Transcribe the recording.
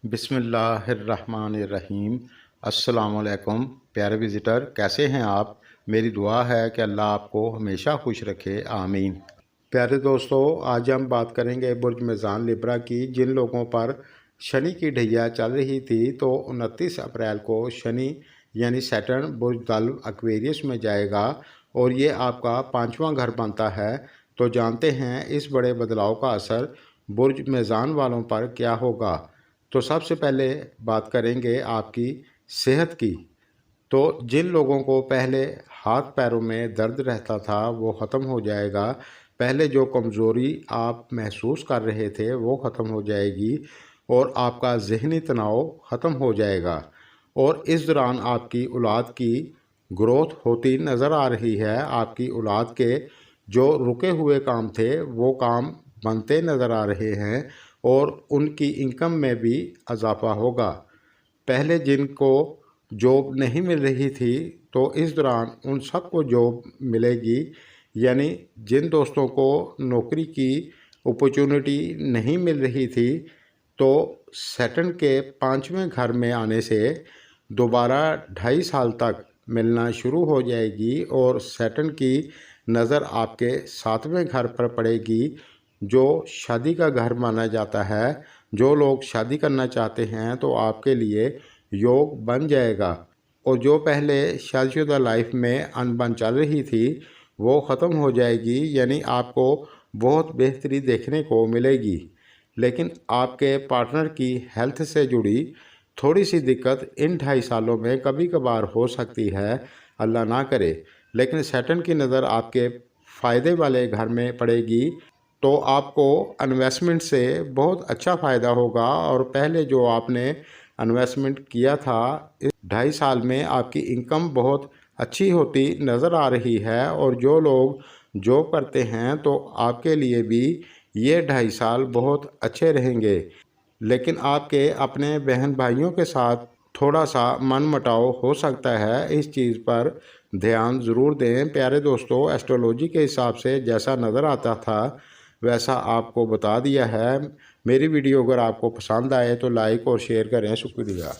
बिस्मिल्लाहिर्रहमानिर्रहीम। अस्सलामुअलैकुम प्यारे विज़िटर, कैसे हैं आप। मेरी दुआ है कि अल्लाह आपको हमेशा खुश रखे, आमीन। प्यारे दोस्तों, आज हम बात करेंगे बुर्ज मेज़ान लिब्रा की। जिन लोगों पर शनि की ढैया चल रही थी तो 29 अप्रैल को शनि यानी सैटर्न बुर्ज दल्व एक्वेरियस में जाएगा और ये आपका 5वां घर बनता है। तो जानते हैं इस बड़े बदलाव का असर बुर्ज मेज़ान वालों पर क्या होगा। तो सबसे पहले बात करेंगे आपकी सेहत की। तो जिन लोगों को पहले हाथ पैरों में दर्द रहता था वो ख़त्म हो जाएगा। पहले जो कमज़ोरी आप महसूस कर रहे थे वो ख़त्म हो जाएगी और आपका ज़हनी तनाव ख़त्म हो जाएगा। और इस दौरान आपकी औलाद की ग्रोथ होती नज़र आ रही है। आपकी औलाद के जो रुके हुए काम थे वो काम बनते नज़र आ रहे हैं और उनकी इनकम में भी इजाफ़ा होगा। पहले जिनको जॉब नहीं मिल रही थी तो इस दौरान उन सबको जॉब मिलेगी। यानी जिन दोस्तों को नौकरी की अपॉर्चुनिटी नहीं मिल रही थी तो सैटर्न के 5वें घर में आने से दोबारा 2.5 साल तक मिलना शुरू हो जाएगी और सैटर्न की नज़र आपके 7वें घर पर पड़ेगी जो शादी का घर माना जाता है। जो लोग शादी करना चाहते हैं तो आपके लिए योग बन जाएगा और जो पहले शादीशुदा लाइफ में अनबन चल रही थी वो ख़त्म हो जाएगी। यानी आपको बहुत बेहतरी देखने को मिलेगी। लेकिन आपके पार्टनर की हेल्थ से जुड़ी थोड़ी सी दिक्कत इन 2.5 सालों में कभी कभार हो सकती है, अल्लाह ना करे। लेकिन सैटर्न की नज़र आपके फ़ायदे वाले घर में पड़ेगी तो आपको इन्वेस्टमेंट से बहुत अच्छा फ़ायदा होगा। और पहले जो आपने इन्वेस्टमेंट किया था इस 2.5 साल में आपकी इनकम बहुत अच्छी होती नज़र आ रही है। और जो लोग जॉब करते हैं तो आपके लिए भी ये 2.5 साल बहुत अच्छे रहेंगे। लेकिन आपके अपने बहन भाइयों के साथ थोड़ा सा मनमुटाव हो सकता है, इस चीज़ पर ध्यान ज़रूर दें। प्यारे दोस्तों, एस्ट्रोलॉजी के हिसाब से जैसा नज़र आता था वैसा आपको बता दिया है। मेरी वीडियो अगर आपको पसंद आए तो लाइक और शेयर करें। शुक्रिया।